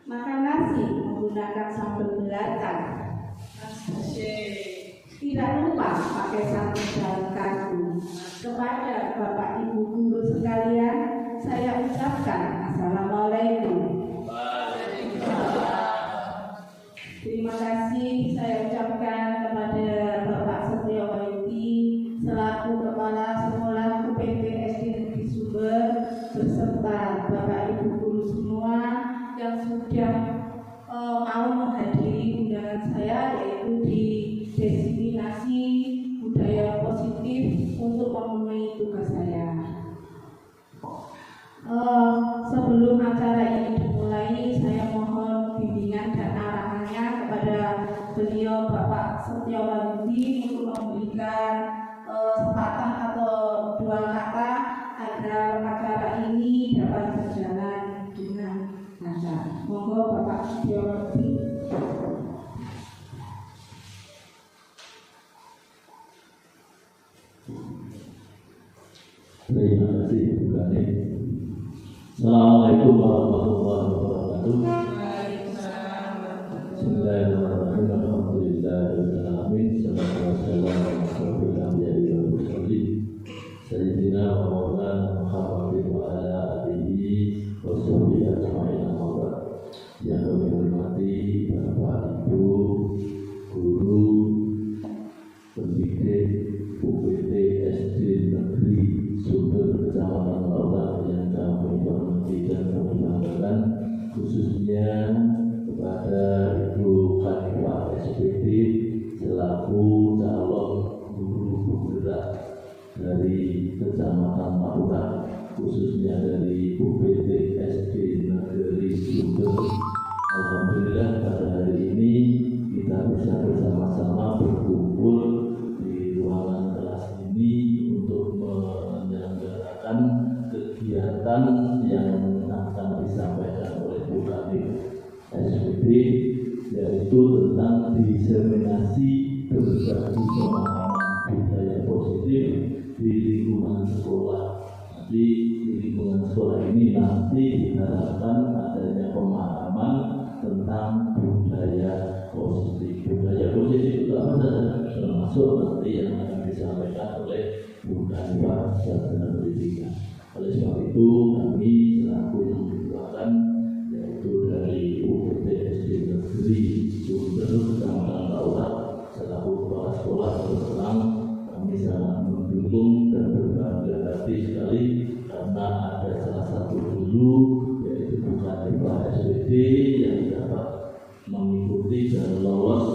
Makan nasi menggunakan sambal belatan. Tidak lupa pakai sambal dalam kartu. Kepada Bapak Ibu guru sekalian, saya ucapkan Assalamualaikum. Terima kasih saya ucapkan kepada Bapak Setio Wahyudi selaku Kepala Sekolah UPT SD Negeri Sumber beserta Bapak Ibu guru semua yang sudah mau menghadiri undangan saya, yaitu di diseminasi budaya positif untuk memenuhi tugas saya. Sebelum acara ini dimulai, saya mohon bimbingan dan arahannya kepada beliau Bapak Setio Wahyudi untuk memberikan sepatah atau dua kata agar acara ini dapat berjalan dengan lancar. Monggo Bapak Setio Wahyudi. Terima kasih Bu Kani. Assalamualaikum warahmatullahi wabarakatuh. Bismillahirrahmanirrahim. Salatu wassalamu ala Sayyidina wa maulana Muhammadin wa ala alihi wa sahbihi ajma'in. Yang kami hormati Bapak Ibu guru pendidik UPT SD Negeri Sumber Kecamatan Lautan yang kami hormati dan kami banggakan, khususnya kepada Ibu Kanifah SPD selaku calon guru penggerak dari Kecamatan Lautan, khususnya dari UPT SD Negeri Sumber. Alhamdulillah pada hari ini kita bisa bersama-sama berkumpul di ruangan kelas ini untuk menyelenggarakan kegiatan yang akan disampaikan oleh Bu Kanifah SPD, yaitu tentang diseminasi berbagi pemahaman budaya positif di lingkungan sekolah. Di lingkungan sekolah ini nanti diharapkan adanya pemahaman tentang budaya positif. Budaya positif itu apa saja? Termasuk nanti yang akan disampaikan oleh Bu Kanifah Sarjana Pendidikan. Oleh sebab itu kami selaku yang diketuakan, yaitu dari UPT SD Negeri Sumber Kecamatan Lautan selaku kepala sekolah, terus terang kami sangat mendukung dan berbangga hati sekali karena ada salah satu guru, yaitu Bu Kanifah SPD, yang dapat mengikuti dan lolos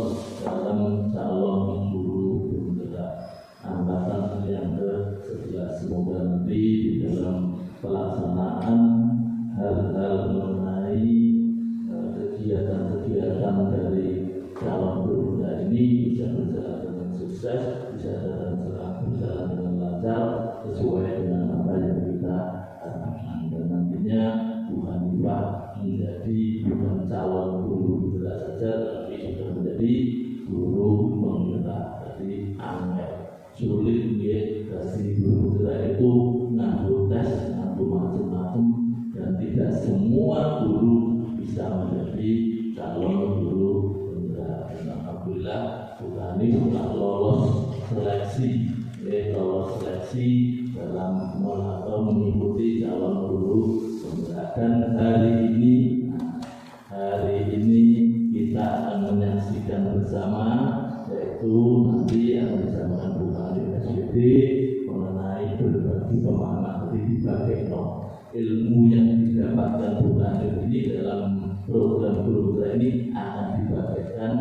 dalam calon guru penggerak angkatan yang ke-11. Semoga nanti di dalam pelaksanaan hal-hal mengenai kegiatan-kegiatan dari calon guru ini bisa berjalan dengan sukses, bisa berjalan dengan lancar sesuai dengan apa yang kita harapkan, dan nantinya Bu Kanifah menjadi bukan calon guru penggerak saja, tapi sudah menjadi guru penggerak. Jadi angel sulit ya, kasih guru penggerak itu nganggo tes, nganggo macam-macam, dan tidak semua guru bisa menjadi calon guru penggerak. Alhamdulillah Bu Kanifah telah lolos seleksi dalam mengikuti calon guru penggerak, dan hari ini kita akan menyaksikan bersama, yaitu nanti akan disampaikan Bu Kanifah SPD mengenai berbagi pemahaman. Jadi dibagi ilmu yang didapatkan Bu Kanifah ini dalam program guru ini akan dibagikan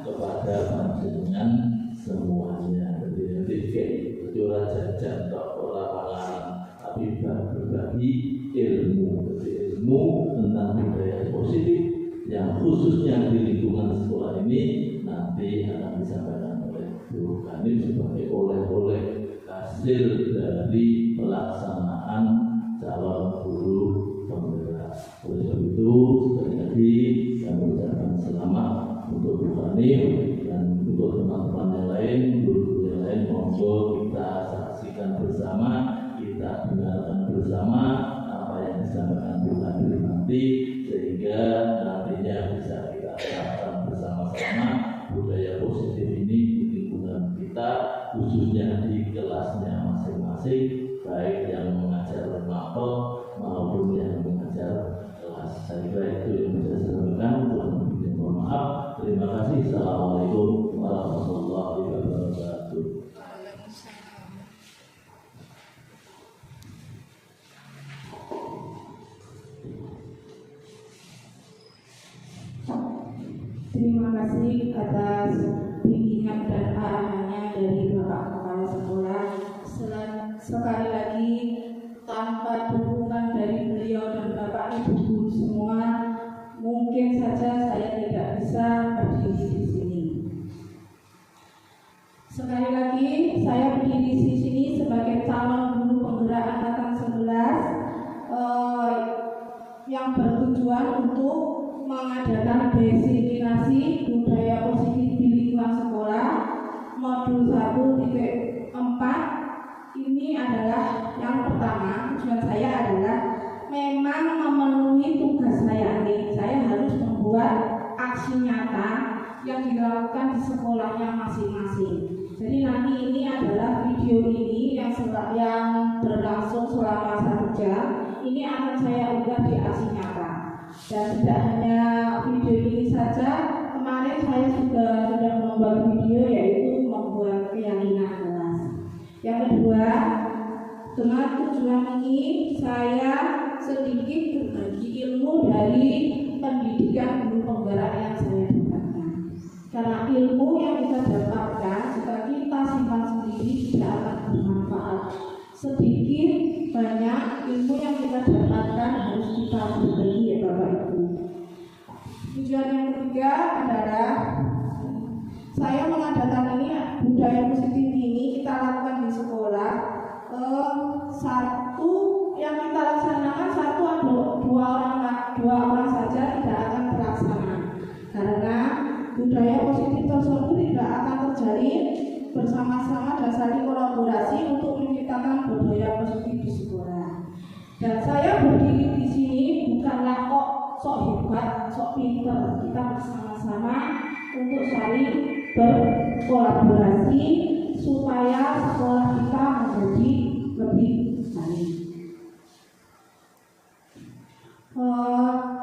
kepada panjenengan semuanya. Jadi kayak ora jajan tok, ora panganan, tapi berbagi ilmu. Jadi ilmu tentang budaya positif yang khususnya di lingkungan sekolah ini nanti akan disampaikan oleh Bu Kanifah sebagai oleh-oleh hasil dari pelaksanaan calon guru penggerak. Oleh sebab itu sekali lagi kami ucapkan selamat untuk Bu Kanifah dan untuk teman-teman yang lain, guru-guru yang lain. Monggo kita saksikan bersama, kita dengarkan bersama apa yang disampaikan sehingga nantinya bisa kita terapkan bersama-sama budaya positif ini di lingkungan kita, khususnya di kelasnya masing-masing, baik yang mengajar mapel maupun yang mengajar kelas. Saya kira itu yang bisa saya sampaikan. Mohon maaf. Terima kasih. Assalamualaikum warahmatullahi wabarakatuh. Terima kasih atas bimbingan dan arahannya dari Bapak Kepala Sekolah. Sekali lagi, tanpa dukungan dari beliau dan Bapak Ibu guru semua, mungkin saja saya tidak bisa berdiri di sini. Sekali lagi, saya berdiri di sini sebagai calon guru penggerak angkatan 11 yang bertujuan untuk mengadakan diseminasi budaya positif di lingkungan sekolah modul 1.4. Ini adalah yang pertama. Tujuan saya adalah memang memenuhi tugas saya ini. Saya harus membuat aksi nyata yang dilakukan di sekolahnya masing-masing. Jadi nanti ini adalah video ini yang berlangsung selama 1 jam. Ini akan saya unggah di aksi nyata. Dan tidak hanya video ini saja, kemarin saya juga sudah membuat video, yaitu membuat keyakinan kelas. Yang kedua, dengan tujuan ini saya sedikit berbagi ilmu dari pendidikan guru penggerak yang saya dapatkan. Karena ilmu yang kita dapatkan jika kita simpan sendiri tidak akan bermanfaat. Sedikit banyak ilmu yang kita dapatkan harus kita berbagi, ya Bapak Ibu. Tujuan yang ketiga adalah saya mengadakan ini budaya positif ini kita lakukan di sekolah. Satu yang kita laksanakan dua orang saja tidak akan terlaksana karena budaya positif tersebut tidak akan terjalin bersama-sama dan saling kolaborasi untuk menciptakan budaya positif di sekolah. Dan saya berdiri di sini bukanlah kok sok hebat, sok pinter. Kita bersama-sama untuk saling berkolaborasi supaya sekolah kita menjadi lebih baik.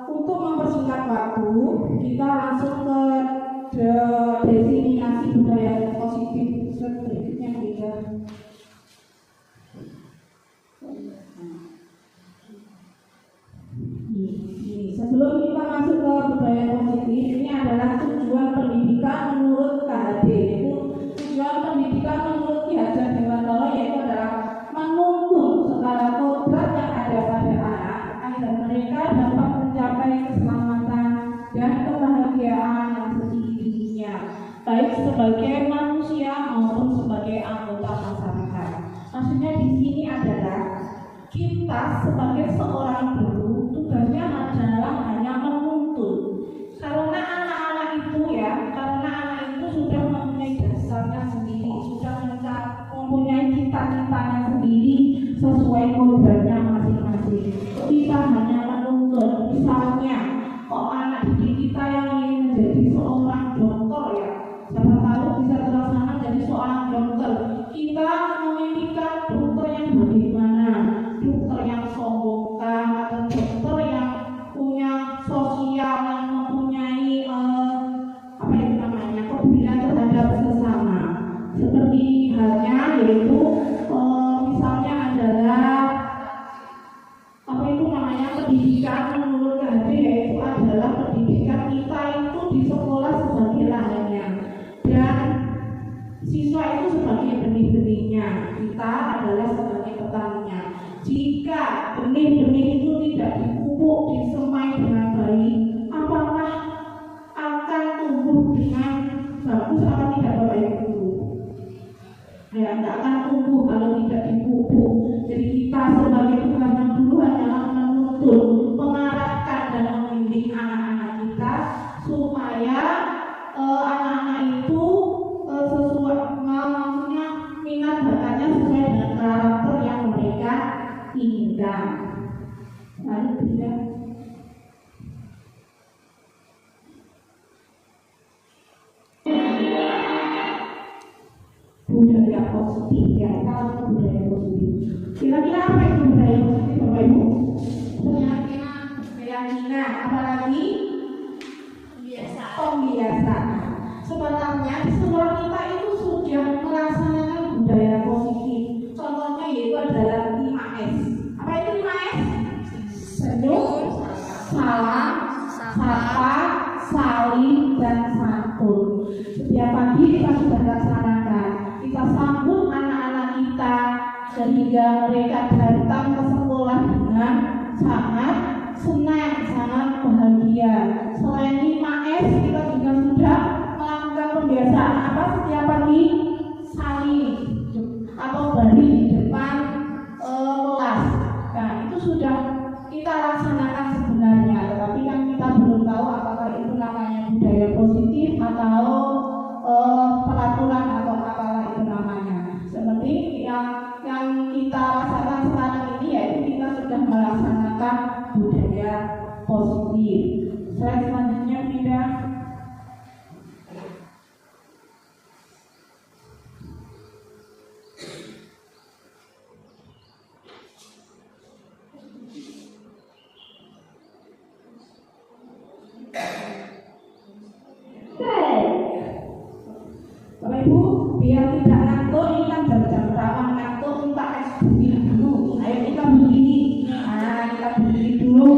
Untuk mempersingkat waktu, kita langsung ke definisi budaya positif berikutnya kita. Sebelum kita masuk ke budaya positif, ini adalah tujuan pendidikan menurut KHD, yaitu tujuan pendidikan menurut Ki Hajar Dewantara, yaitu adalah menuntun segala kodrat yang ada pada anak agar mereka dapat mencapai keselamatan dan kebahagiaan yang sesungguhnya, baik sebagai manusia maupun sebagai anggota masyarakat. Maksudnya di sini adalah kita sebagai seorang guru tugasnya adalah hanya menuntun. Karena anak-anak itu sudah mempunyai dasarnya sendiri, sudah mempunyai cita-citanya sendiri sesuai kodratnya masing-masing. Kita hanya menuntun. Misalnya, kok anak didik kita yang ingin menjadi seorang dokter, ya, siapa tahu bisa terlaksana jadi seorang dokter. Kita memimpikan dokter yang bagaimana? Dokter yang sombongkah atau dokter yang punya sosial, yang mempunyai kepedulian terhadap sesama. Seperti halnya yaitu misalnya adalah pendidikan menurut KHD, yaitu adalah pendidikan kita itu di sekolah sebagai lahannya dan siswa itu sebagai benih-benihnya, kita adalah sebagai petaninya. Jika benih-benih itu tidak dipupuk, disemai dengan baik, apakah akan tumbuh dengan bagus atau tidak, Bapak Ibu? Ya, tidak akan tumbuh kalau tidak dipupuk. Jadi kita sebagai tukang guru hanyalah menuntun, mengarahkan dan membimbing anak-anak kita supaya anak-anak itu sesuai, maksudnya minat bakatnya sesuai dengan karakter yang mereka inginkan. Lalu tidak. budaya positif ya, kita harus budaya positif. Kira-kira apa itu budaya positif Bapak Ibu? Keyakinan, apalagi pembiasaan. Sebenarnya semua kita itu sudah melaksanakan budaya positif. Contohnya yaitu adalah 5S. Apa itu 5S? Senyum, salam, sapa, saling, dan santun. Setiap pagi kita sudah laksanakan. Kita sambut anak-anak kita sehingga mereka datang ke sekolah dengan sangat senang, sangat bahagia. Selain 5S, kita juga sudah melakukan pembiasaan apa setiap pagi? Saling atau baris di depan kelas. Nah, itu sudah kita laksanakan sebenarnya, tetapi kan kita belum tahu apakah itu namanya budaya positif atau peraturan atau apalah itu namanya. Seperti yang kita rasakan sekarang ini yaitu kita sudah melaksanakan budaya positif. Slide selanjutnya pindah. Bapak Ibu, biar tidak ngantuk, ini kan jam-jam rawan ngantuk, minta berdiri dulu. Ayo kita berdiri. Nah, kita berdiri dulu.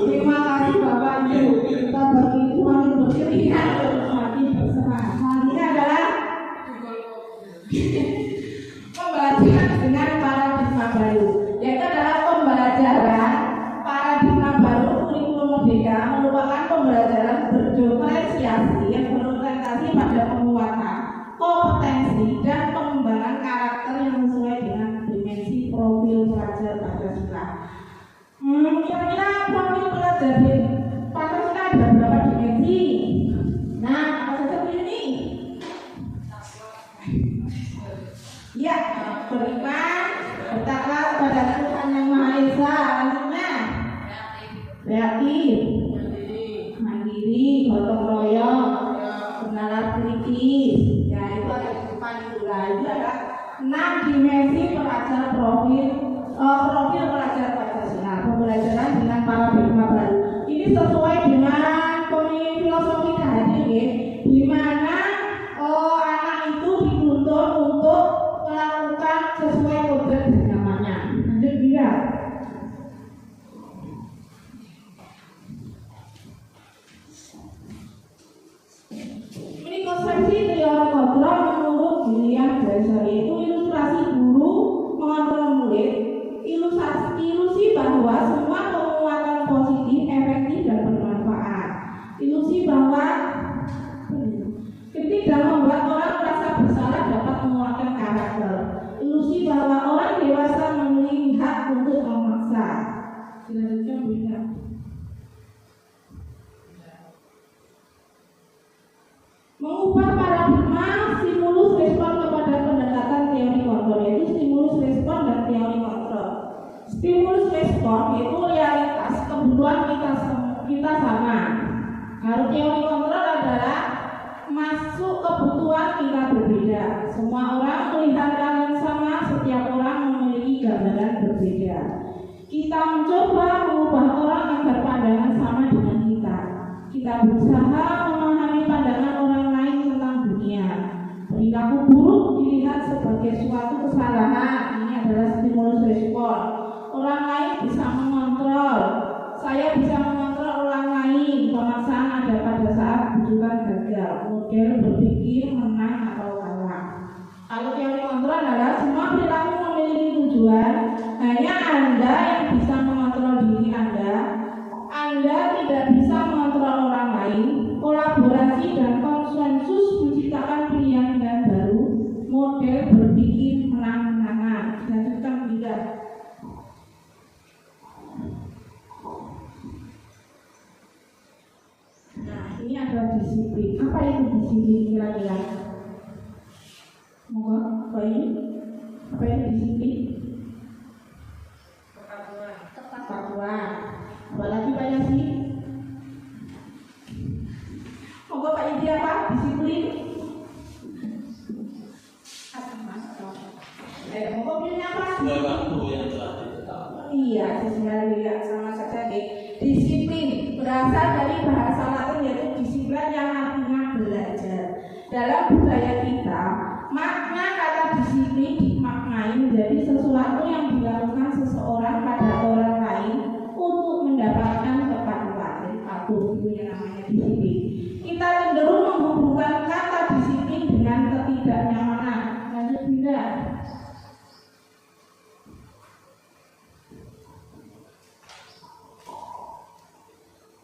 Terima kasih Bapak Ibu. Kita semakin berkeringat, semakin bersemangat. Selanjutnya adalah pembelajaran dengan paradigma baru, yaitu adalah pembelajaran paradigma baru kurikulum merdeka merupakan pembelajaran berdiferensiasi yang berorientasi pada penguatan kompetensi dan pengembangan karakter yang sesuai dengan dimensi profil pelajar Pancasila. Kira-kira profil pelajar di Pancasila ada berapa dimensi? Nah, apa saja ini? Ya, beriman, bertakwa kepada Tuhan Yang Maha Esa. Selanjutnya, kreatif, mandiri, gotong royong, bernalar kritis. Ya, itu ada di depan itu lah. Itu adalah profil pelajar Pancasila, pembelajaran dengan paradigma baru. Ini sesuai dengan filosofi Kahadir, di mana anak itu dituntut untuk melakukan sesuai kodrat dan zamannya. Lanjut dia. Ini konsepsi teori kontrol menurut William Glasser, yaitu ilustrasi guru mengontrol murid, ilusi bahwa semua penguatan positif, efektif dan bermanfaat. Ilusi bahwa ketika membuat orang merasa bersalah dapat menguatkan karakter. Ilusi bahwa orang dewasa memiliki hak untuk memaksa. Selanjutnya beda. Mengubah paradigma stimulus respon kepada pendekatan teori kontrol, yaitu stimulus respon dan teori kontrol. Stimulus respon yaitu realitas kebutuhan kita sama. Kalau teori kontrol adalah masuk kebutuhan kita berbeda. Semua orang melihat hal yang sama, setiap orang memiliki gambaran berbeda. Kita mencoba mengubah orang yang berpandangan sama dengan kita. Kita berusaha memahami pandangan orang lain tentang dunia. Perilaku buruk dilihat sebagai suatu kesalahan. Ini adalah stimulus respon. Orang lain bisa mengontrol. Saya bisa mengontrol orang lain. Pemaksaan ada pada saat bujukan gagal. Model berpikir menang atau kalah. Kalau teori kontrol adalah semua perilaku memiliki tujuan. Hanya Anda yang bisa mengontrol diri Anda. Anda tidak bisa mengontrol orang lain. Kolaborasi dan konsensus menciptakan pilihan baru. Model berpikir menang-menangan. Lanjutkan tidak. Nah, ini adalah disiplin. Apa itu disiplin kira-kira? Moga apa ini? Apa itu disiplin? Kepatuhan. Apalagi banyak sih. Moga Pak Idi apa? Disiplin. Moga punya apa? Waktu yang telah ditetapkan. Iya, sebenarnya sama saja deh. Disiplin berasal dari bahasa Latin yaitu disiplin yang artinya belajar. Dalam budaya kita, makna kata disiplin dimaknai menjadi sesuatu yang dilakukan seseorang pada orang lain untuk mendapatkan kepatuhan. Patuh itu yang namanya disiplin. Kita cenderung menghubungkan kata disiplin dengan ketidaknyamanan. Lanjut Bunda.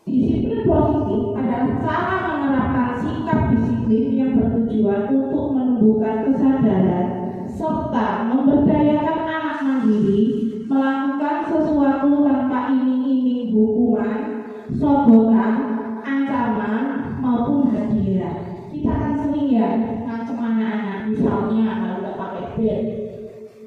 Disiplin positif adalah cara menerapkan sikap disiplin yang bertujuan untuk menumbuhkan kesadaran serta memberdayakan anak mandiri melakukan sesuatu tanpa iming-iming hukuman, sogokan, ancaman maupun hadiah. Kita kan sering ya ngancam anak-anak, misalnya kalau nggak pakai bel,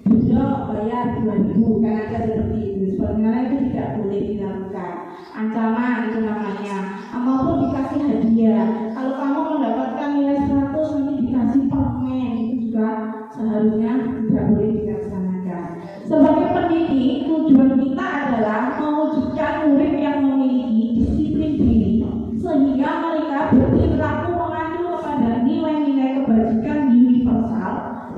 Bunda bayar 2.000, kan ada seperti itu. Sebenarnya itu tidak boleh dilakukan. Ancaman itu namanya, maupun dikasih hadiah. Kalau kamu mendapatkan nilai 100 nanti dikasih permen, itu juga seharusnya tidak boleh dilaksanakan. Sebagai pendidik, tujuan kita adalah mewujudkan murid yang memiliki disiplin diri sehingga mereka berperilaku mengacu kepada nilai-nilai kebajikan universal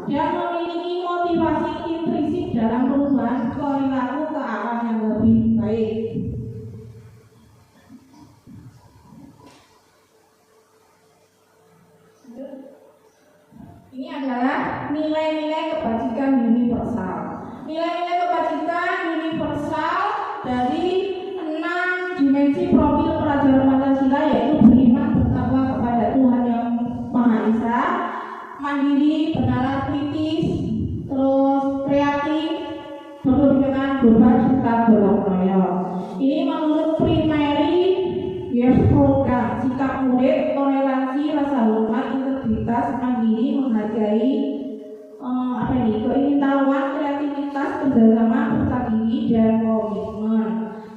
dan memiliki motivasi intrinsik dalam perubahan perilaku ke arah yang lebih baik. Ini adalah nilai-nilai kebajikan universal. Nilai-nilai kebajikan universal dari 6 dimensi profil pelajar Pancasila, yaitu beriman, bertakwa kepada Tuhan Yang Maha Esa, mandiri, bernalar kritis, terus kreatif, berkebijakan, berbagi, gotong royong. Ini menurut primary years program. Sikap murid, toleransi, rasa hormat, integritas, mandiri, menghargai, keingintahuan, kreativitas, kerjasama, bersanding dan komitmen.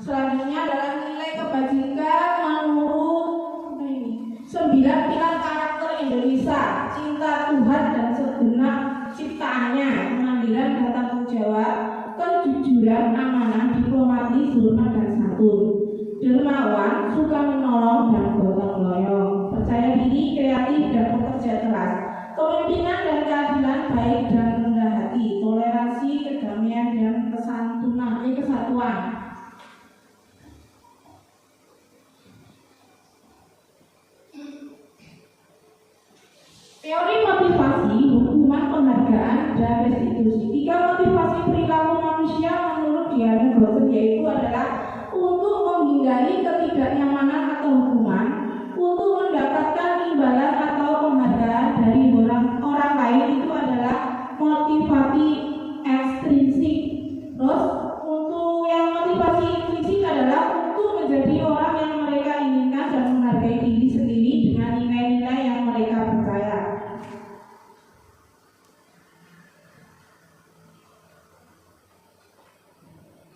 Selanjutnya adalah nilai kebajikan menurut 9 pilar karakter Indonesia: cinta Tuhan dan segenap ciptaannya, kemandirian dan tanggung jawab, Teori motivasi, hukuman, penghargaan, dan restitusi. 3 motivasi perilaku manusia menurut Diana Gossen yaitu adalah untuk menghindari ketidaknyamanan atau hukuman, untuk mendapatkan imbalan atau penghargaan dari orang lain, itu adalah motivasi ekstrinsik. Terus untuk yang motivasi intrinsik adalah untuk menjadi orang yang mereka inginkan dan menghargai diri sendiri dengan nilai-nilai yang mereka percaya.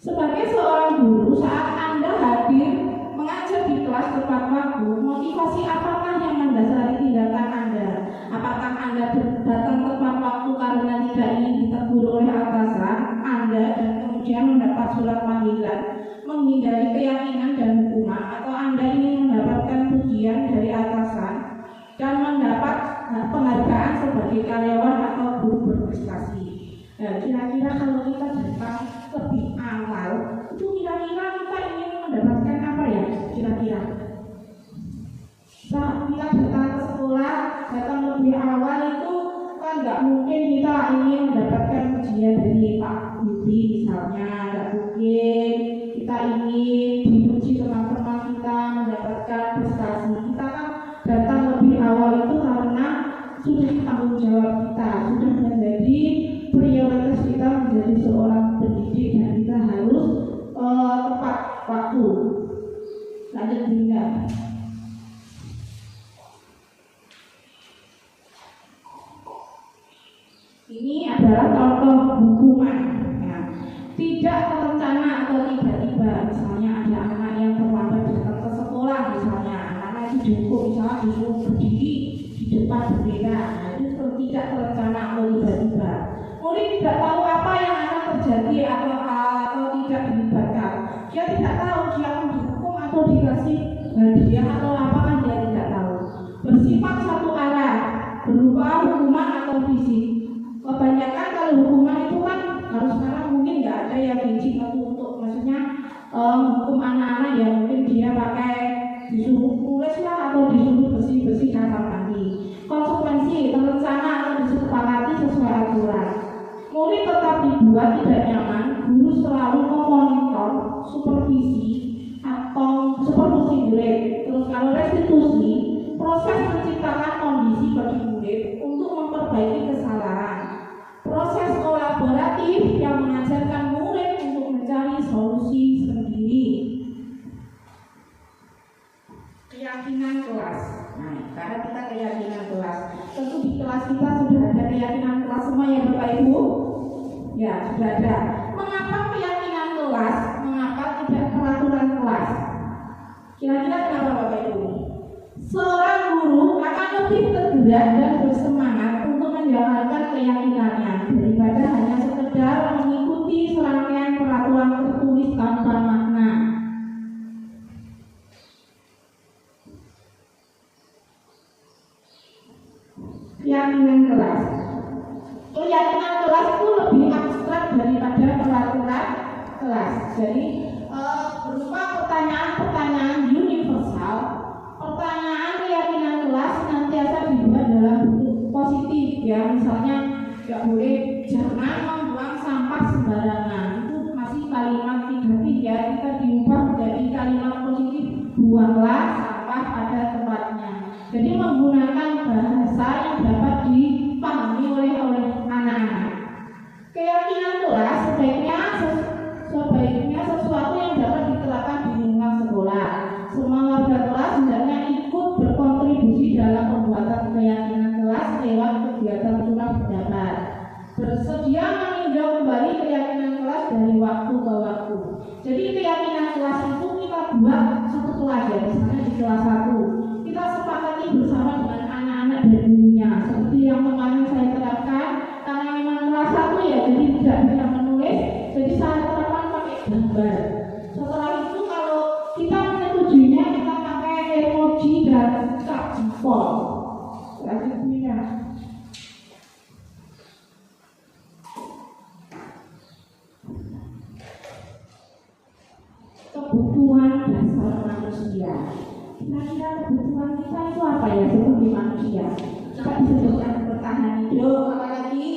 Sebagai seorang guru, saat Anda hadir mengajar di kelas tepat waktu, motivasi apakah yang mendasari tindakan Anda? Apakah Anda datang tepat waktu karena tidak ingin ditegur oleh atasan Anda dan kemudian mendapat surat panggilan, menghindari keyakinan dan hukuman, atau Anda ingin mendapatkan pujian dari atasan dan mendapat penghargaan sebagai karyawan atau guru berprestasi? Kira-kira kalau kita datang lebih awal, itu kira-kira kita ingin mendapatkan apa ya? Kira-kira saat kita datang ke sekolah, datang lebih awal itu kan nggak mungkin kita ingin mendapatkan pujian dari Pak Budi misalnya, nggak mungkin kita ingin dipuji teman-teman kita mendapatkan prestasi. Kita kan datang lebih awal itu karena sudah tanggung jawab kita, sudah menjadi prioritas kita menjadi seorang pendidik dan kita harus tepat waktu. Lanjut Bunda. Ini adalah contoh hukuman. Ya. Tidak terencana atau tiba-tiba. Misalnya ada anak yang terlambat datang ke sekolah, misalnya anak itu dihukum, misalnya disuruh berdiri di depan bendera. Nah, itu tidak terencana atau tiba-tiba. Murid tidak tahu apa yang akan terjadi atau tidak dilibatkan. Dia tidak tahu dia akan dihukum atau dikasih hadiah atau apa, kan dia tidak tahu. Bersifat satu arah, berupa hukuman atau fisik. Kebanyakan kalau hukuman itu kan harus sekarang mungkin nggak ada yang izin untuk maksudnya hukum anak-anak ya, mungkin dia pakai disuruh tulis lah atau disuruh bersih-bersih kamar mandi. Konsekuensi terencana atau disepakati sesuai aturan. Murid tetap dibuat tidak nyaman, guru selalu memonitor, supervisi murid. Terus kalau restitusi, proses menciptakan kondisi bagi murid untuk memperbaiki kesalahan. Proses kolaboratif yang mengajarkan murid untuk mencari solusi sendiri. Keyakinan kelas. Nah, karena kita keyakinan kelas, tentu di kelas kita sudah ada keyakinan kelas semua ya Bapak Ibu. Ya, sudah ada. Mengapa keyakinan kelas? Mengapa tidak peraturan kelas? Kira-kira kenapa Bapak Ibu? Seorang guru akan lebih tergerak dan bersemangat untuk menjalankan keyakinannya daripada hanya sekedar mengikuti serangkaian peraturan tertulis tanpa makna. Keyakinan kelas. Keyakinan kelas itu lebih abstrak daripada peraturan kelas. Jadi berupa pertanyaan-pertanyaan universal. Pertanyaan keyakinan kelas senantiasa dibuat dalam bentuk positif ya. Misalnya tidak boleh jangan membuang sampah sembarangan. Itu masih kalimat negatif ya. Kita diubah menjadi kalimat positif, buanglah sampah pada tempatnya. Jadi menggunakan bahasa yang dapat dipahami oleh anak-anak. Keyakinan kelas sebaiknya sesuatu yang dapat diterapkan di lingkungan sekolah. Semua warga kelas hendaknya ikut berkontribusi dalam pembuatan keyakinan kelas lewat kegiatan surat pendapat. Bersedia meninjau kembali keyakinan kelas dari waktu ke waktu. Jadi keyakinan kelas itu kita buat satu kelas ya, misalnya di kelas 1 kita sepakati bersama dengan anak-anak dan gurunya. Seperti yang kemarin saya terapkan, karena memang kelas 1 ya, jadi tidak bisa menulis, jadi saya terapkan pakai gambar. Setelah itu kalau kita menyetujuinya, kita pakai emoji dan cap jempol. Selanjutnya, kebutuhan dasar manusia. Kira-kira kebutuhan kita itu apa ya sebagai manusia? Coba disebutkan bertahan hidup. Apa lagi?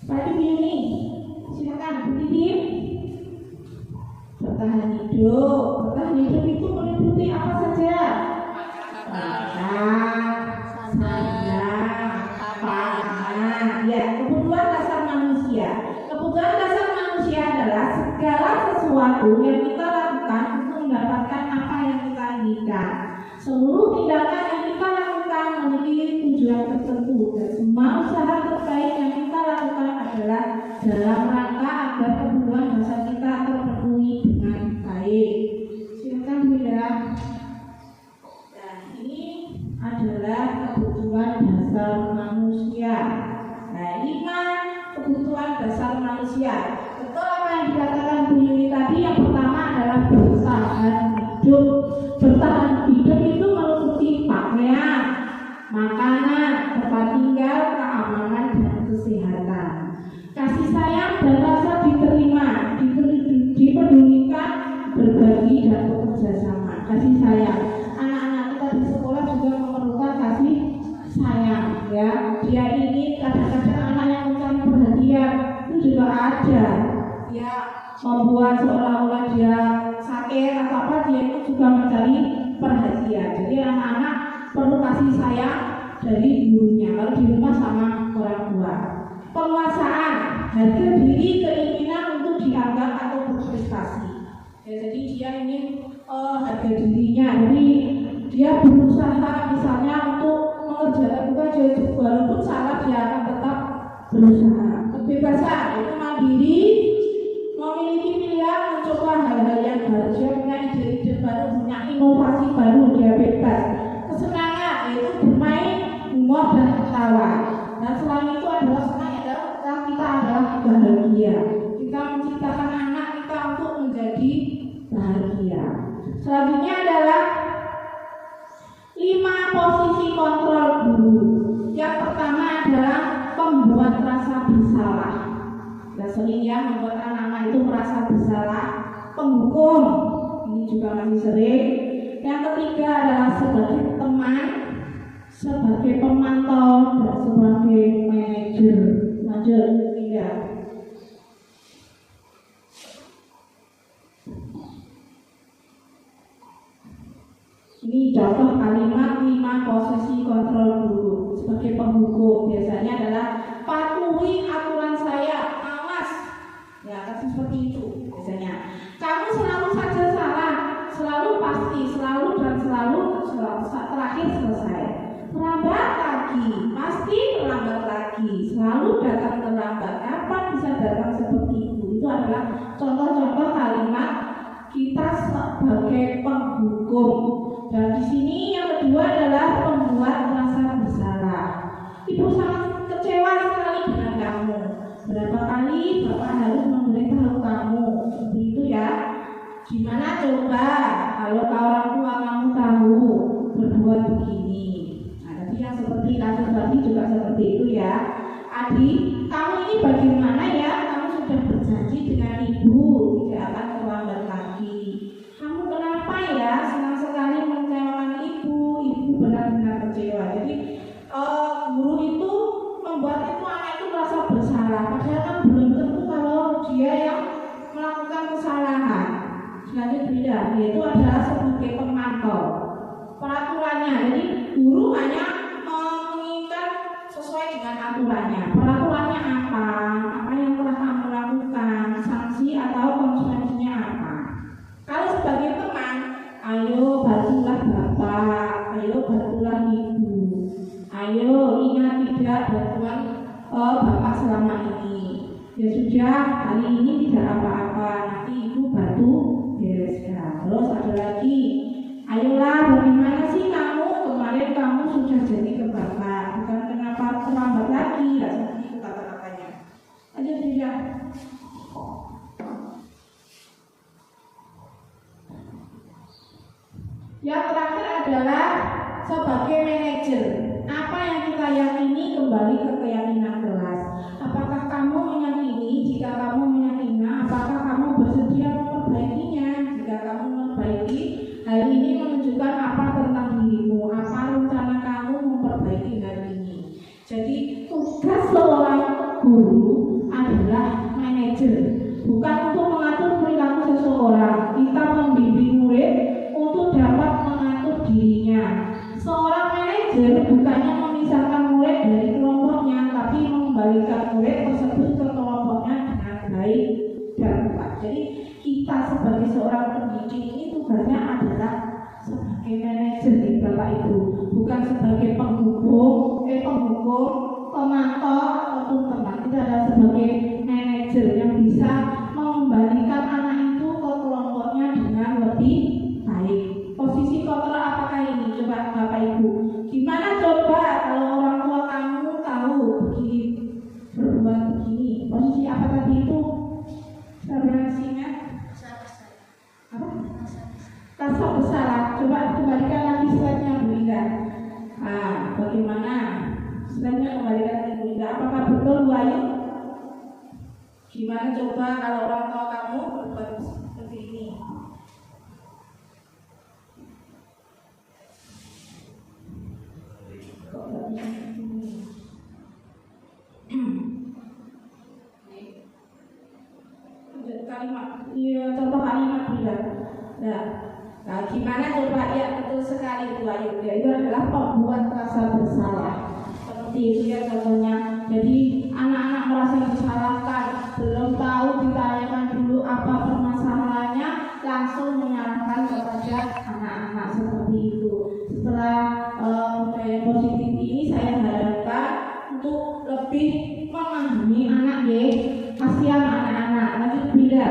Sepatu biru nih. Silakan Bu Titim. Bertahan hidup. Bertahan hidup itu meliputi apa saja? Makan, sayang, pangan. Ya, kebutuhan dasar manusia. Kebutuhan dasar manusia adalah segala sesuatu yang kita lakukan untuk mendapatkan apa yang kita inginkan. Seluruh tindakan yang kita lakukan memiliki tujuan tertentu, dan semua usaha terbaik yang kita lakukan adalah dalam rangka agar kebutuhan dasar kita terpenuhi dengan baik. Silakan Bunda. Nah, ini adalah kebutuhan dasar manusia. Nah, 5 kebutuhan dasar manusia. Betul apa yang dikatakan Bu Yuni tadi. Yang pertama adalah bertahan hidup. Bertahan hidup itu meliputi pakaian, makanan, tempat tinggal, keamanan, dan kesehatan. Kasih sayang dan rasa diterima, dipedulikan, berbagi, dan bekerja sama. Kasih sayang. Anak-anak kita di sekolah juga memerlukan kasih sayang. Ya, dia ingin kadang-kadang anak yang mencari perhatian itu juga ada. Dia membuat seolah-olah dia sakit atau apa, dia itu juga mencari perhatian. Jadi anak-anak perlu kasih sayang dari gurunya kalau di rumah sama orang tua. Penguasaan, harga diri, keinginan untuk dianggap atau berprestasi. Ya, jadi dia ingin harga dirinya. Jadi dia berusaha misalnya untuk mengerjakan tugas walaupun salah, dia akan tetap berusaha. Kebebasan itu mandiri, memiliki pilihan, mencoba hal-hal yang baru, dia punya ide-ide baru, punya inovasi baru, dia bebas. Kesenangan yaitu bermain, humor, dan ketawa. Dan selain itu adalah senang adalah kita adalah bahagia. Kita menciptakan anak kita untuk menjadi bahagia. Selanjutnya adalah 5 posisi kontrol guru. Yang pertama adalah membuat rasa bersalah. Kita sering ya membuat anak-anak itu merasa bersalah. Penghukum, ini juga masih sering. Yang ketiga adalah sebagai teman, sebagai pemantau, dan sebagai manajer. Lanjut, tinggal. Ini contoh kalimat 5 posisi kontrol guru. Sebagai penghukum biasanya adalah patuhi aturan saya, awas. Ya, kan seperti itu biasanya. Kamu selalu saja salah, selalu pasti, selalu dan selalu terakhir selesai. Terlambat lagi, pasti terlambat lagi, selalu datang terlambat. Kapan bisa datang seperti itu? Itu adalah contoh-contoh kalimat kita sebagai penghukum. Dan di sini yang kedua adalah membuat rasa bersalah. Ibu sangat kecewa sekali dengan kamu. Berapa kali Bapak harus memberitahu kamu seperti itu ya? Gimana coba kalau orang tua kamu tahu berbuat begini? Nah, tadi yang seperti kasus tadi juga seperti itu ya. Adik, kamu ini bagaimana ya? Kamu sudah berjanji dengan ibu tidak akan terlambat lagi. Kamu kenapa ya? Senang sekali mengecewakan ibu. Ibu benar-benar kecewa. Jadi guru itu membuat itu anak itu merasa bersalah. Padahal kan belum tentu kalau dia yang melakukan kesalahan. Selanjutnya yaitu adalah sebagai pemantau peraturannya. Jadi guru hanya menginginkan sesuai dengan aturannya. Peraturannya apa? Apa yang telah kamu lakukan? Sanksi atau konsekuensinya apa? Kalau sebagai teman, ayo bantulah bapak, ayo bantulah ibu, ayo ingat tidak bantuan bapak selama ini. Ya sudah, kali ini tidak apa-apa, nanti ibu bantu bereskan. Terus ada lagi, ayolah bagaimana sih kamu kemarin kamu sudah jadi ke bapak, bukan kenapa terlambat lagi, ya seperti itu kata-katanya. Ayo sudah. Yang terakhir adalah sebagai manajer. Apa yang kita yakini kembali ke keyakinan kelas. Apakah kamu meyakini? Jika kamu meyakini, apakah kamu bersedia memperbaikinya? Jika kamu memperbaiki, hal ini menunjukkan apa tentang dirimu, apa rencana kamu memperbaiki manajer bukannya memisahkan murid dari kelompoknya, tapi mengembalikan murid tersebut ke kelompoknya dengan baik dan tepat. Jadi kita sebagai seorang pendidik ini tugasnya adalah sebagai manajer nih Bapak Ibu, bukan sebagai penghukum, pemantau ataupun teman. Kita adalah sebagai manajer yang bisa mengembalikan anak itu ke kelompoknya dengan lebih baik. Posisi kontrol apakah ini? Coba Bapak Ibu, gimana coba kalau orang tua kamu tahu begini, berbuat begini, posisi apa tadi itu? Sebenarnya apa? Rasa bersalah. Coba kembalikan lagi slide-nya Bu Indah. Bagaimana? Slide-nya kembalikan lagi Bu Indah. Apakah betul Bu Ayu? Gimana coba kalau orang tua kamu berbuat seperti ini? Kalimat, iya, contoh kalimat bila. Nah, gimana coba? Ya betul sekali Bu Ayu. Ya, itu adalah pembuat rasa bersalah. Seperti itu ya contohnya. Jadi anak-anak merasa disalahkan, belum tahu ditanyakan dulu apa permasalahannya, langsung menyalahkan kepada anak-anak seperti itu. Setelah budaya positif ini saya harapkan untuk lebih memahami anak ya, kasihan anak-anak. Lanjut bila.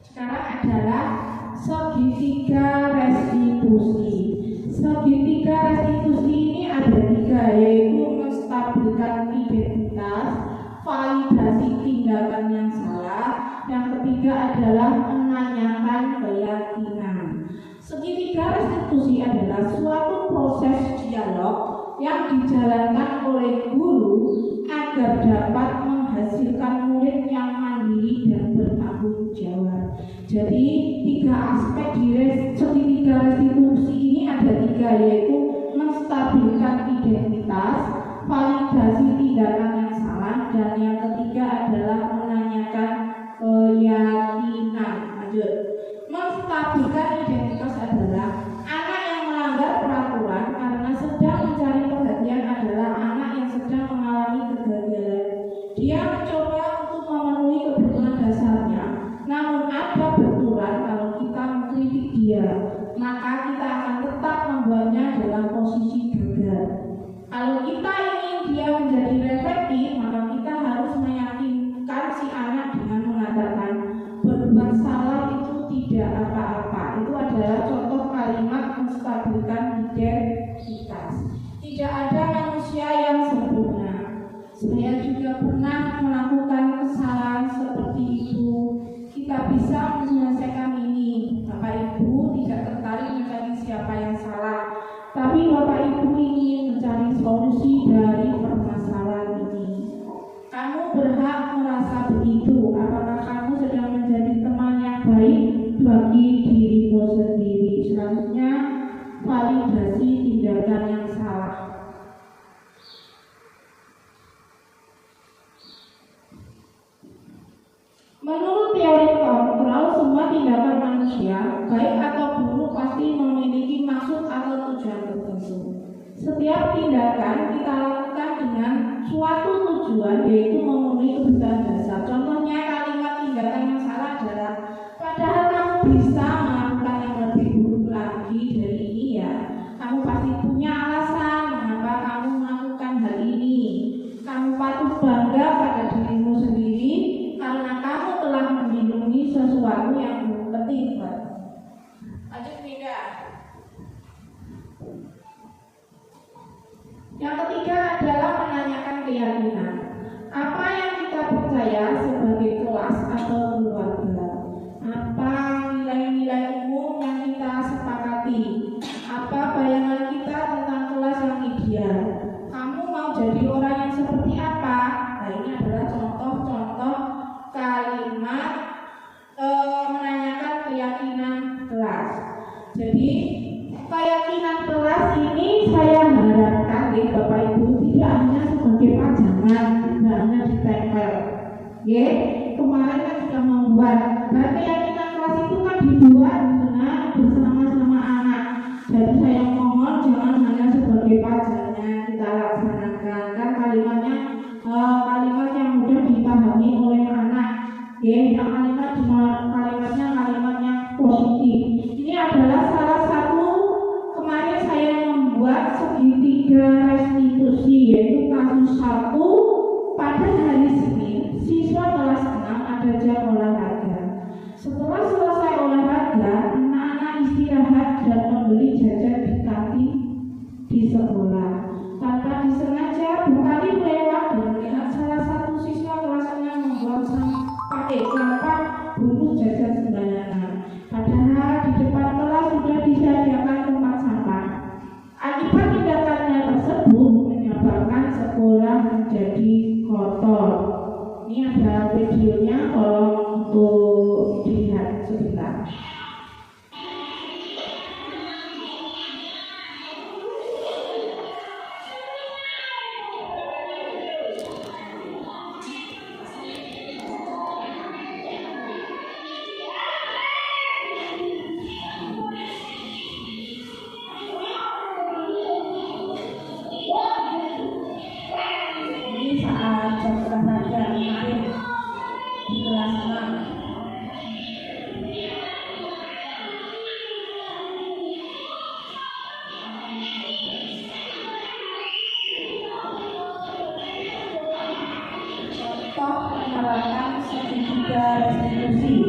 Sekarang adalah segitiga restitusi. Segitiga restitusi ini ada 3, yaitu menstabilkan identitas, validasi tindakan yang salah, yang ketiga adalah menanyakan keyakinan. Segitiga restitusi adalah suatu proses dialog yang dijalankan oleh guru agar dapat menghasilkan murid yang mandiri dan bertanggung jawab. Jadi 3 aspek di segitiga restitusi ini ada 3, yaitu menstabilkan identitas, validasi tindakan yang salah, dan yang ketiga adalah menanyakan keyakinan. Lanjut. Menstabilkan identitas adalah anak yang melanggar peraturan karena sedang mencari perhatian adalah anak yang sedang mengalami kegagalan. Dia mencoba untuk memenuhi kebutuhan dasarnya, namun ada benturan kalau kita mengkritik dia, maka kita akan tetap membuatnya dalam posisi gagal. Kalau kita ingin dia menjadi reflektif, maka kita harus meyakinkan si anak dengan mengatakan berbuat salah itu tidak apa-apa. Itu adalah contoh kalimat menstabilkan identitas. Tidak ada manusia yang sempurna. Saya juga pernah melakukan kesalahan seperti itu. Kita bisa menyelesaikan ini. Bapak Ibu tidak tertarik mencari siapa yang salah, tapi Bapak Ibu ingin mencari solusi dari permasalahan ini. Kamu berhak merasa begitu. Apakah kamu sedang menjadi teman yang baik bagi dirimu sendiri? Selanjutnya, validasi tindakan yang salah. Menurut teori kontrol, semua tindakan manusia, baik atau buruk, pasti memiliki maksud atau tujuan tertentu. Setiap tindakan kita lakukan dengan suatu tujuan, yaitu memenuhi kebutuhan dasar. Contohnya kalimat tindakan yang salah adalah, padahal kamu bisa melakukan yang lebih buruk lagi dari ini ya. Kamu pasti punya alasan mengapa kamu melakukan hal ini. Kamu patut bangga pada dirimu sendiri karena kamu telah melindungi sesuatu yang penting. Lanjut beda. Yang ketiga adalah menanyakan keyakinan. Apa yang kita percaya sebagai kelas atau keluarga? Apa nilai-nilai umum yang kita sepakati? Apa bayangan kita tentang kelas yang ideal? Kamu mau jadi orang yang seperti apa? Nah, ini adalah contoh-contoh kalimat menanyakan keyakinan kelas. Jadi keyakinan kelas ini saya harapkan Bapak Ibu tidak hanya sebagai pajangan, tidak hanya ditempel. Ya, kemarin kan sudah membuat. Dan keyakinan kelas itu kan dibuat dengan bersama-sama anak. Jadi saya mohon jangan hanya sebagai pajangan kita laksanakan. Kan kalimat yang mudah dipahami oleh anak. Ya, yang kalimatnya kalimat yang positif. Ini adalah salah satu kemarin saya membuat segitiga restitusi, yaitu kasus 1 pada hari Senin. Siswa kelas 6 ada jam olahraga. Setelah selesai olahraga, anak-anak istirahat dan membeli jajan di kantin di sekolah. Tanpa disengaja, Bukali lewat dan melihat salah satu siswa kelas 6 membuang sampah bungkus jajan sembarangan. Padahal di depan kelas sudah disediakan tempat sampah. Akibat tindakannya tersebut menyebabkan sekolah menjadi kotor. Ini ada videonya, tolong untuk dilihat sebentar. Penerapan segitiga restitusi.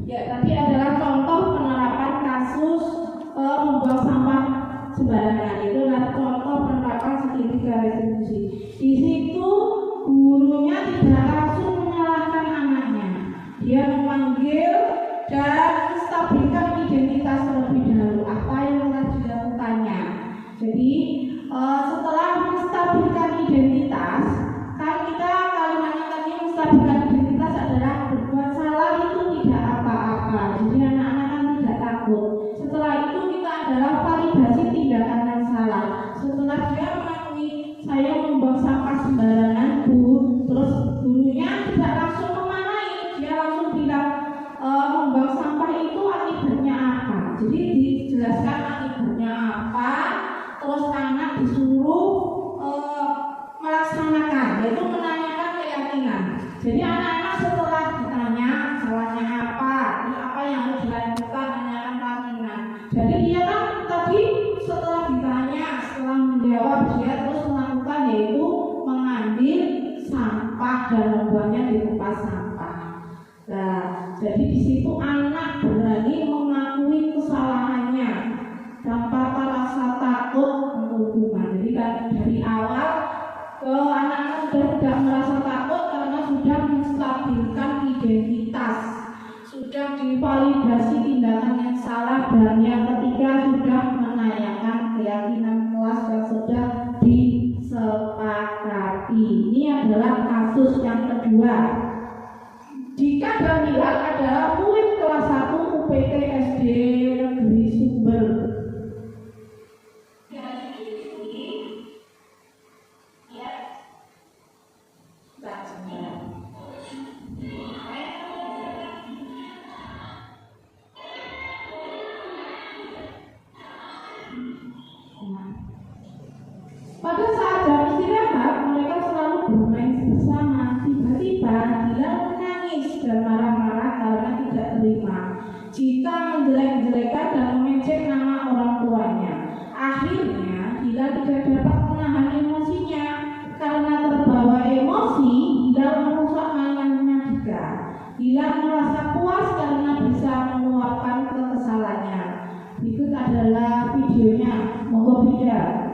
Ya, tadi adalah contoh penerapan kasus membuang sampah sembarangan. Itu adalah contoh penerapan segitiga restitusi. Di situ gurunya tidak langsung menyalahkan anaknya. Dia memanggil dan menstabilkan identitas terlebih dahulu apa yang telah dilakukannya. Jadi setelah menstabilkan identitas, kan kita kalimatnya tadi menstabilkan identitas adalah berbuat salah itu tidak apa-apa. Jadi anak-anak kan tidak takut. Setelah itu kita adalah validasi tindakan yang salah. Setelah dia mengakui saya membuang sampah sembarangan, Bu, terus gurunya tidak langsung memarahi, dia langsung bilang membuang sampah itu akibatnya apa. Jadi dijelaskan akibatnya apa, terus anak disuruh melaksanakan, yaitu menanyakan keyakinan. Jadi anak-anak setelah ditanya salahnya apa yang harus dilakukan, menanyakan keyakinan. Jadi dia kan tadi setelah ditanya, setelah menjawab, dia terus melakukan, yaitu mengambil sampah dan membuangnya di tempat sampah. Nah, jadi di situ anak berani mengakui kesalahannya tanpa sudah tidak merasa takut karena sudah menstabilkan identitas, sudah divalidasi tindakan yang salah, dan yang ketiga sudah menanyakan keyakinan kelas yang sudah disepakati. Ini adalah kasus yang kedua. Jika Daniel adalah murid kelas 1 UPT SD Negeri Sumber. Pada saat jam istirahat, mereka selalu bermain bersama. Tiba-tiba Dila menangis dan marah-marah karena tidak terima jika menjelek-jelekan dan mengejek nama orang tuanya. Akhirnya Dila tidak dapat menahan emosinya. Karena terbawa emosi, Dila merusak mainannya juga. Dila merasa puas karena bisa meluapkan kekesalannya. Berikut adalah videonya. Monggo video.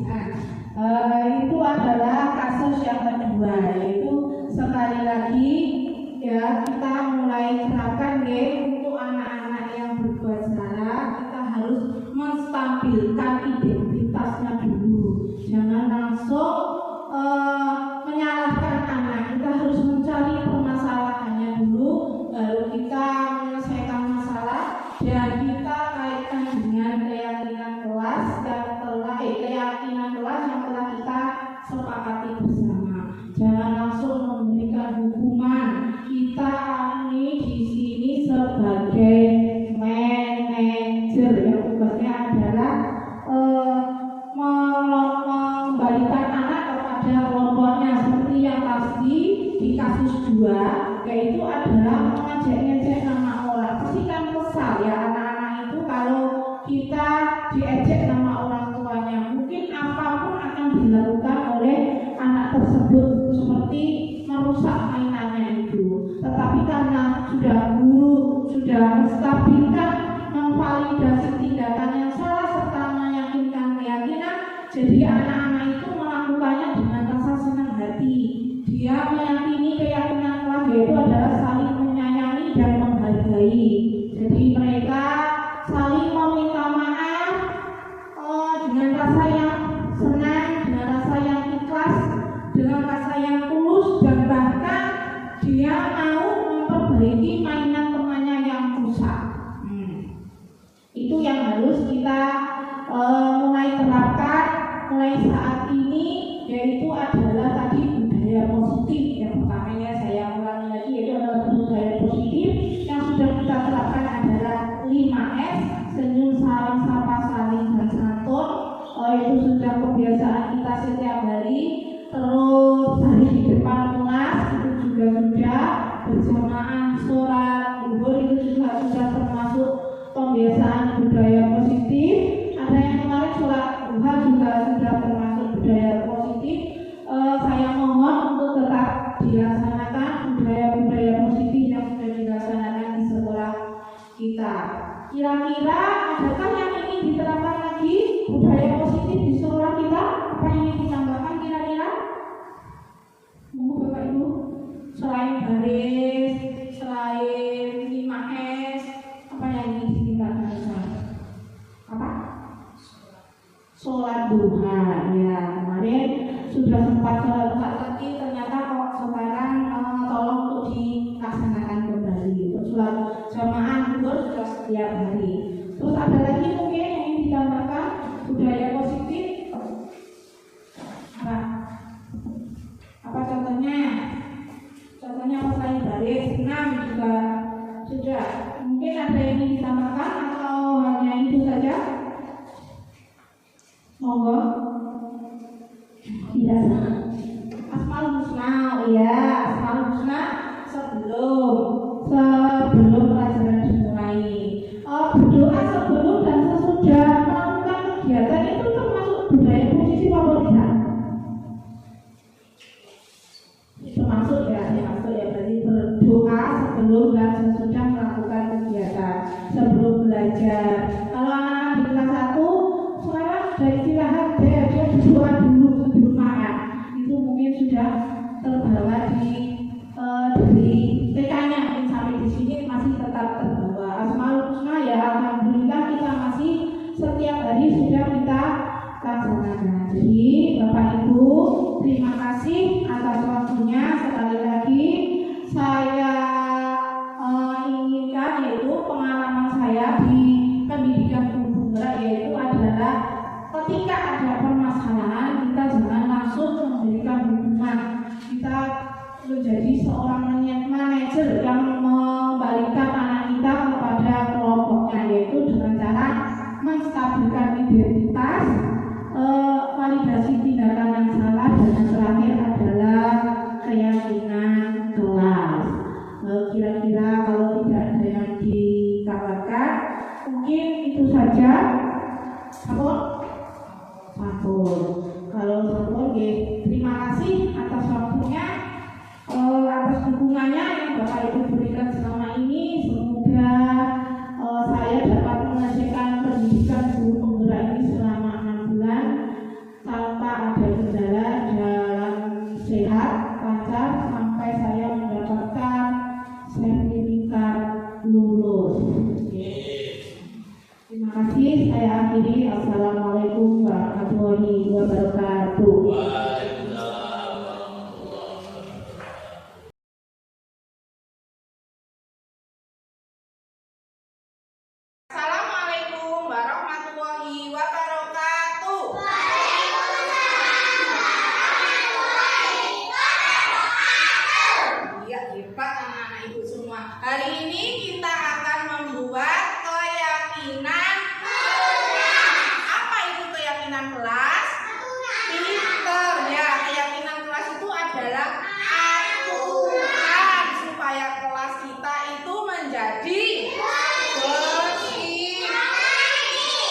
kasihan. Itu adalah kasus yang kedua, yaitu sekali lagi ya kita mulai terapkan untuk anak-anak yang berbuat salah, kita harus menstabilkan identitasnya dulu. Jangan langsung menyalahkan anak, kita harus mencari permasalahannya dulu, lalu kita menyelesaikan masalah dan kita kaitkan dengan keyakinan kelas yang telah kita sepakati bersama. Jangan langsung memberikan hukuman. Kita ini di sini sebagai manajer yang tugasnya adalah mengembalikan anak kepada kelompoknya, seperti yang pasti di kasus 2, yaitu adalah mengejek-ngejek nama orang. Pasti kan kesal ya anak-anak itu kalau kita diejek nama orang tuanya. Mungkin apapun akan dilakukan oleh anak tersebut, seperti merusak mainannya itu. Tetapi karena guru sudah menstabilkan, memvalidasi tindakan yang salah serta meyakinkan keyakinan, jadi anak-anak itu melakukannya dengan rasa senang hati. Dia meyakini keyakinan kelas yaitu adalah saling menyayangi dan menghargai. Jadi mereka saling meminta maaf dengan rasa yang senang, dengan rasa yang ikhlas, dengan rasa yang tulus, dan bahkan dia mau memperbaiki mainan temannya yang rusak. Itu yang harus kita mulai terapkan mulai saat ini, yaitu adalah tadi budaya positif. Yang pertamanya saya ulangi lagi, yaitu adalah budaya positif. Yang sudah kita terapkan adalah 5S, senyum, salam, sapa, saling, dan santun. Itu sudah kebiasaan kita setiap hari. Terus hari di depan kelas itu juga sudah, berjamaah sholat zuhur itu juga sudah termasuk pembiasaan budaya positif. Ada yang kemarin sholat duha juga sudah termasuk budaya positif. Saya mohon untuk tetap dilaksanakan budaya-budaya positif yang sudah dilaksanakan di sekolah kita. Kira-kira adakah yang ingin diterapkan lagi budaya positif di sekolah kita? Apa yang ingin ditambahkan kira-kira? Bapak Ibu, selain baris, selain 5S, apa yang ingin ditingkatkan? Apa? Sholat duha. Ya, kemarin sudah sempat sholat duha, tapi ternyata kok sekarang tolong untuk dilaksanakan kembali. Untuk sholat jamaah zuhur sudah setiap hari. Terus ada lagi mungkin yang ingin ditambahkan budaya positif? Apa contohnya? Contohnya apa selain baris, 6 juga sudah. Mungkin ada yang ingin ditambahkan atau hanya itu saja? Monggo. Tidak. Asmaul Husna, ya, Asmaul Husna sebelum pelajaran dimulai. Berdoa sebelum dan sesudah melakukan kegiatan itu termasuk budaya positif apa tidak? Termasuk ya berarti berdoa sebelum dan sesudah melakukan kegiatan, sebelum belajar. Kalau anak di kelas 1 sekarang sudah istirahat, dia berdoa dulu sebelum makan. Itu mungkin sudah terbawa dari TK-nya, sampai di sini masih tetap terbawa. Asmaul Husna ya alhamdulillah kita masih setiap hari sudah kita laksanakan. Jadi Bapak Ibu, terima kasih atas waktunya. Sekali lagi saya inginkan yaitu pengalaman saya di pendidikan tumbuh gerak, yaitu adalah ketika ada permasalahan kita jangan langsung memberikan hukuman. Kita menjadi seorang manajer yang membalikan anak kita kepada kelompoknya, yaitu dengan cara menstabilkan identitas, validasi tindakan yang salah, dan yang terakhir adalah keyakinan kelas. Kira-kira kalau tidak ada yang ditawarkan, mungkin itu saja. Satu. Kalau satu, terima kasih atas waktunya, atas dukungannya yang Bapak Ibu berikan. adalah aturan supaya kelas kita itu menjadi bersih,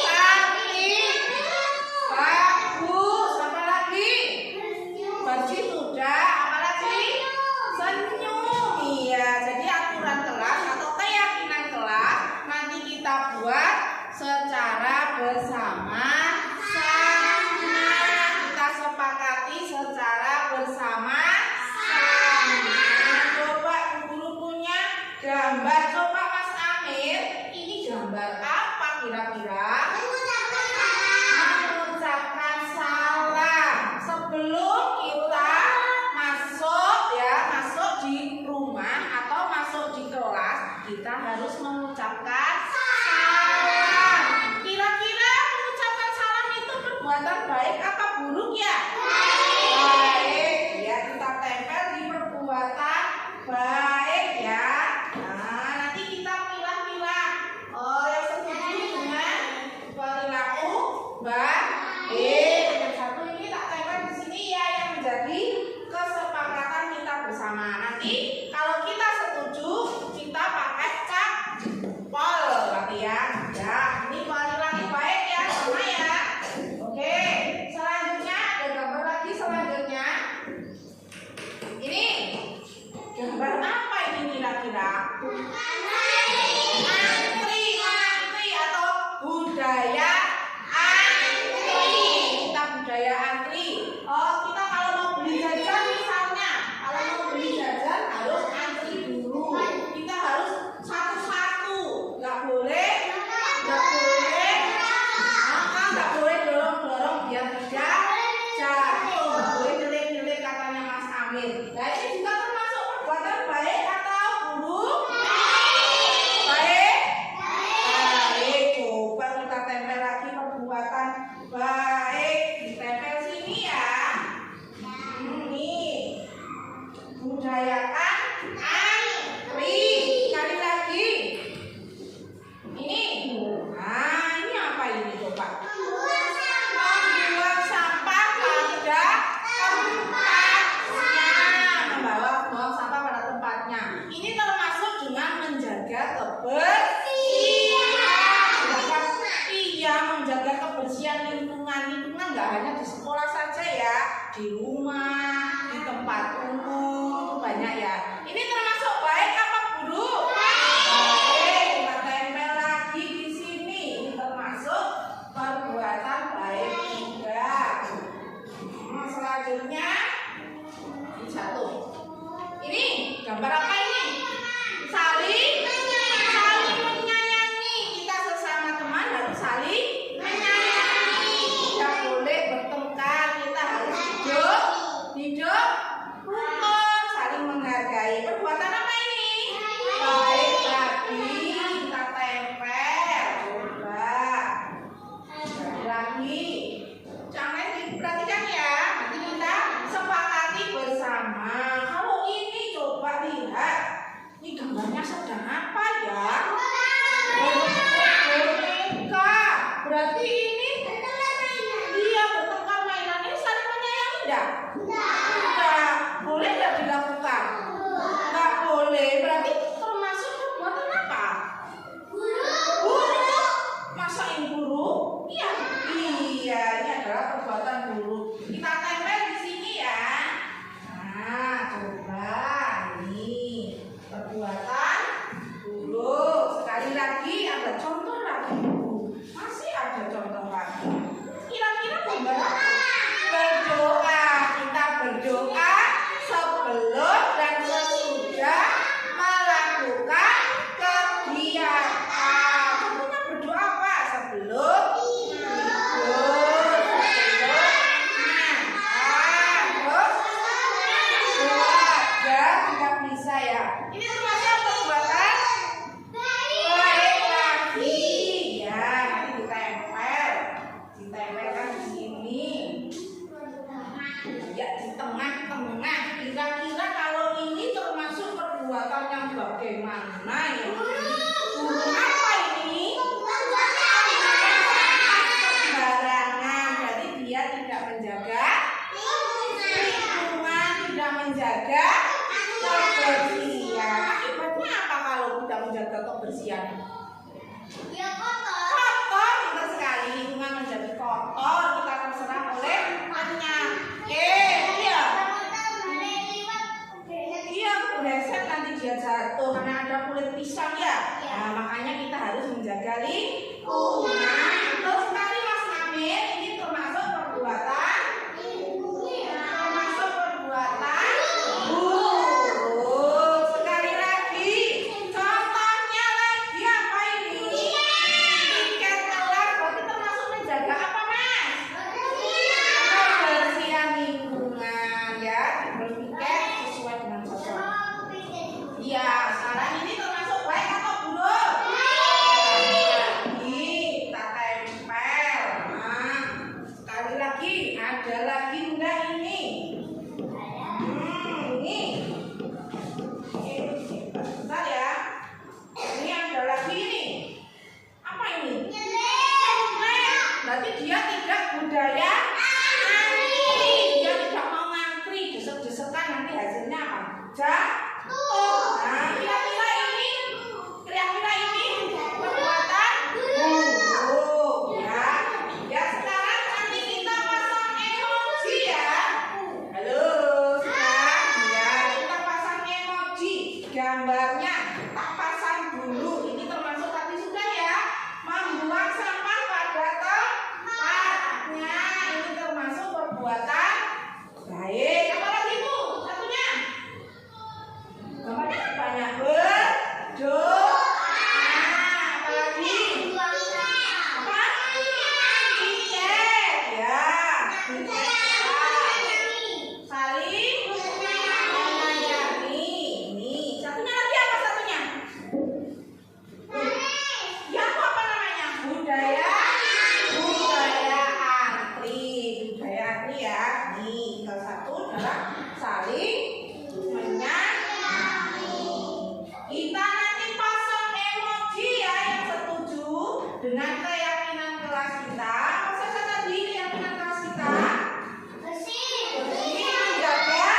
cantik, bagus. Apa lagi? Bersih sudah. Apa lagi? Senyum. Iya, jadi aturan kelas atau keyakinan kelas nanti kita buat secara bersama-sama. Kita sepakati secara bersama-sama. Coba guru punya gambar. Coba Mas Amir, ini gambar apa kira-kira? Mengucapkan salam. Sebelum kita masuk di rumah atau masuk di kelas, kita harus mengucapkan salam. Kira-kira mengucapkan salam itu perbuatan baik apa buruk ya? Baik. Ya, kita tempel di perbuatan baik ya. Nah, nanti kita pilah-pilah. Yang setuju dengan perilaku baik. Yang satu ini tak tempel di sini ya, yang menjadi kesepakatan kita bersama. Nanti kalau kita setuju, kita pakai cap jempol berarti ya. Ya, ini perilaku baik ya, sama ya. Oke, selanjutnya ada gambar lagi selanjutnya. Ini gambar apa ini kira-kira? Antri atau budaya antri. Kita budaya antri. Kita kalau mau beli jajan misalnya, kalau mau beli jajan harus antri dulu. Kita harus satu-satu, nggak boleh dorong-dorong biar tidak jatuh, nggak boleh jelek-jelek katanya Mas Amir. Nah, ini juga termasuk perbuatan baik atau buruk? Baik. Coba kita tempel lagi perbuatan baik, ditempel sini ya. Ini budayakan antri. Sekali lagi. Ini. Nah, ini apa ini coba? Membuang sampah pada tempatnya. Membuang sampah pada tempatnya. Ini termasuk dengan menjaga kebersihan. Iya, menjaga kebersihan lingkungan. Lingkungan nggak hanya di sekolah saja ya, di rumah, di tempat umum, banyak ya. Ini termasuk baik apa buruk? Baik. Kita tempel lagi di sini. Ini termasuk perbuatan baik juga. Selanjutnya ini satu. Ini gambar apa ini? Saling menyayangi. Kita sesama teman harus saling menyayangi. Tidak boleh bertengkar. Kita harus hidup rukun, saling menghargai. Perbuatan apa ini? Baik lagi. Kita tempel. Coba. Lagi. Jangan diperhatikan ya. Nanti kita sepakati bersama. Kalau ini coba lihat. Ini gambarnya sedang apa ya? Boneka. Berarti ini dia bertengkar mainannya saling menyayangi enggak? Enggak. Boleh enggak dilakukan? Enggak boleh. Berarti termasuk perbuatan apa? Buruk. Masa ini buruk? Iya. Iya, ini adalah perbuatan buruk. Kita tempel di sini ya. Nah, coba ini perbuatan buruk. Sekali lagi ada contoh lagi. Masih ada contoh lagi. Kira-kira gambar apa? Berdoa. Kita berdoa sebelum dan sesudah melakukan kegiatan. Contohnya berdoa apa? Sebelum tidur, sebelum makan, terus doa dan tidak bisa ya. Ini termasuk perbuatan baik lagi ya. Nanti ditempelkan di sini. Ya, di tengah-tengah. Kira-kira kalau ini termasuk perbuatan yang bagaimana ya? Apa ini? Sembarangan. Jadi dia tidak menjaga lingkungan, tidak menjaga kebersihan. Akibatnya apa kalau tidak menjaga kebersihan? Ya kotor. Kotor, benar sekali. Lingkungan menjadi kotor, kita terserang oleh penyakit. Iya. Iya, bereset nanti dia jatuh karena ada kulit pisang ya. Nah, makanya kita harus menjaga lingkungan. Betul sekali Mas Amir, ini termasuk perbuatan. Termasuk perbuatan buruk. Sekali lagi, contohnya lagi apa ini? Tiket telat, berarti termasuk menjaga apa Mas? Kebersihan lingkungan ya, berpikir sesuai dengan sesuatu. Iya, sekarang ini termasuk baik atau buruk? Lagi kita tempel. Nah, sekali lagi ada lagi enggak ini? Ini. Bentar ya. Ini ada lagi ini. Apa ini? Berarti dia tidak budaya antri. Dia tidak mau ngantri, desek-desekan nanti hasilnya apa? Jatuh. Nah, kira-kira ini perbuatan buruk ya. Ya sekarang nanti kita pasang emoji ya. Halo, sekarang ya kita pasang emoji. Gambarnya tak pasang dulu. Ini termasuk tadi sudah ya. Membuang sampah pada tempatnya. Ini termasuk perbuatan baik. Apa lagi Bu? Satunya? Gambarnya kan banyak. Berdoa. Apa lagi? Apa? Tiket. Ya. Tiket. Saling menyayangi. Ini. Satunya lagi apa satunya? Ya apa namanya? Budaya antri. Budaya antri ya. Nih, salah satu adalah saling menyayangi. Kita nanti pasang emoji ya yang setuju dengan keyakinan kelas kita. Apa saja tadi keyakinan kelas kita? Bersih, menjaga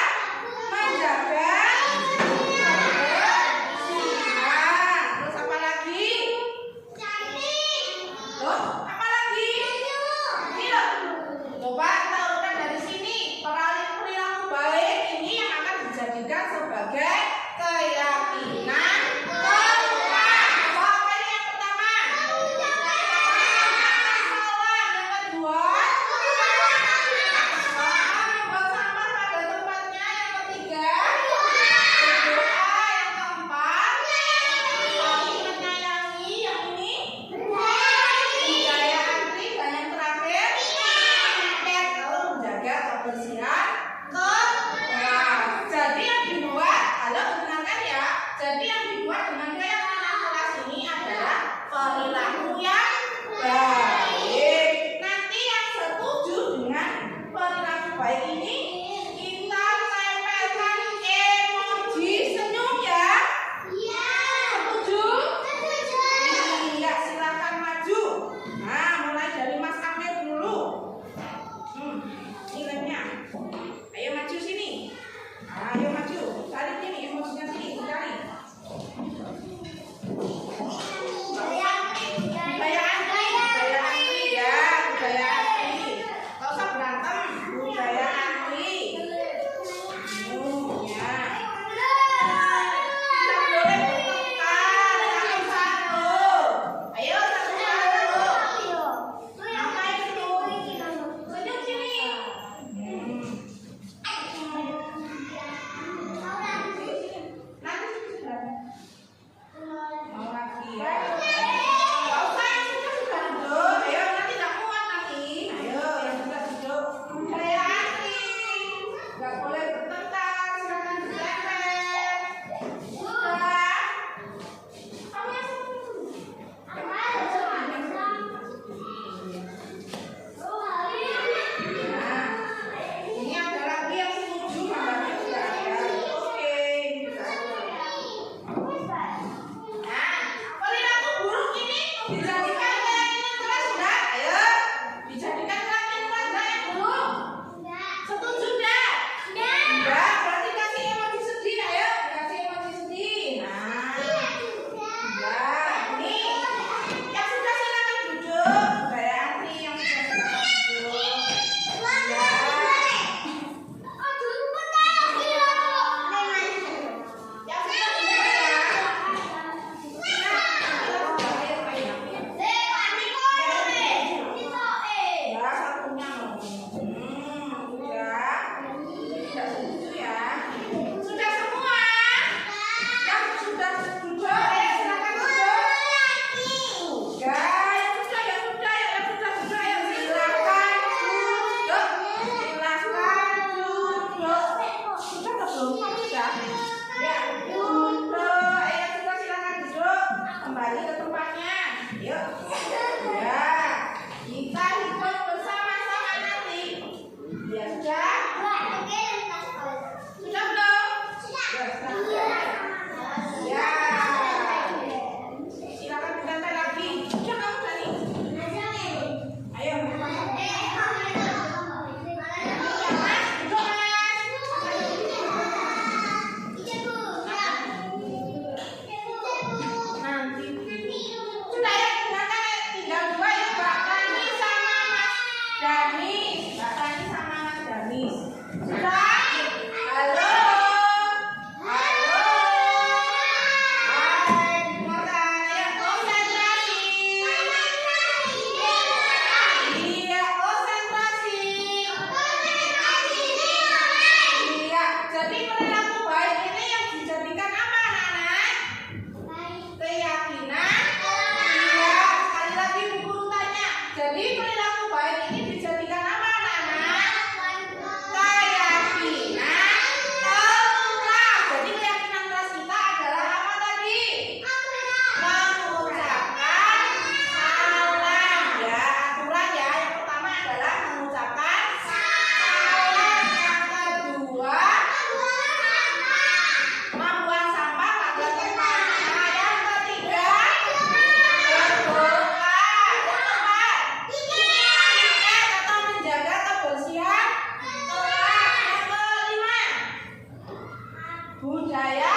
kebersihan. Terus apa lagi? Loh, apa lagi? Ini loh. Coba kita urutkan dari sini. Perilaku baik ini yang akan dijadikan sebagai keyakinan kelas. Apa ini yang pertama? Salah. Yang kedua? Membuang sampah pada tempatnya. Yang ketiga? Berdoa. Yang keempat? Saling menyayangi. Yang ini? Budaya antri. Dan yang terakhir? Tiket. Lalu menjaga kebersihan kelas. Jadi yang dibuat adalah budaya